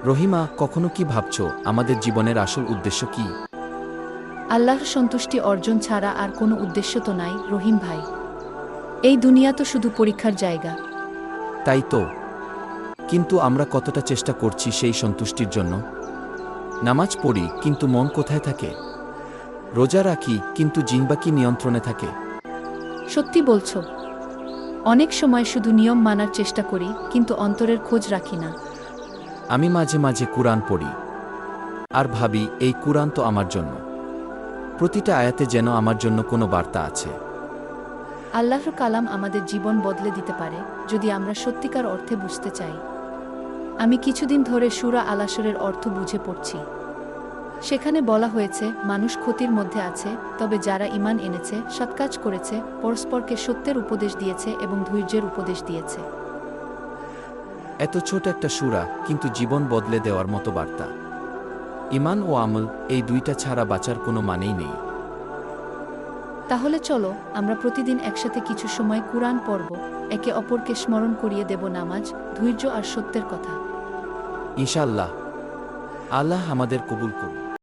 রহিমা, কখনো কি ভাবছো আমাদের জীবনের আসল উদ্দেশ্য কি? আল্লাহর সন্তুষ্টি অর্জন ছাড়া আর কোনো উদ্দেশ্য তো নাই রহিম ভাই। এই দুনিয়া তো শুধু পরীক্ষার জায়গা। তাই তো। কিন্তু আমরা কতটা চেষ্টা করছি সেই সন্তুষ্টির জন্য? নামাজ পড়ি, কিন্তু মন কোথায় থাকে? রোজা রাখি, কিন্তু জিহ্বা কি নিয়ন্ত্রণে থাকে? সত্যি বলছো। অনেক সময় শুধু নিয়ম মানার চেষ্টা করি, কিন্তু অন্তরের খোঁজ রাখি না। আমি মাঝে মাঝে কুরআন পড়ি আর ভাবি, এই কুরআন তো আমার জন্য। প্রতিটা আয়াতে যেন আমার জন্য কোনো বার্তা আছে। আল্লাহর কালাম আমাদের জীবন বদলে দিতে পারে, যদি আমরা সত্যিকার অর্থে বুঝতে চাই। আমি কিছুদিন ধরে সূরা আল আসরের অর্থ বুঝে পড়ছি। সেখানে বলা হয়েছে, মানুষ ক্ষতির মধ্যে আছে, তবে যারা ঈমান এনেছে, সৎকাজ করেছে, পরস্পরকে সত্যের উপদেশ দিয়েছে এবং ধৈর্যের উপদেশ দিয়েছে। এত ছোট একটা সূরা, কিন্তু জীবন বদলে দেওয়ার মতো বার্তা। ঈমান ও আমল, এই দুইটা ছাড়া বাঁচার কোনো মানেই নেই। তাহলে চলো, আমরা প্রতিদিন একসাথে কিছু সময় কুরআন পড়ব, একে অপরকে স্মরণ করিয়ে দেব নামাজ, ধৈর্য আর সত্যের কথা। ইনশাআল্লাহ। আল্লাহ আমাদের কবুল করুন।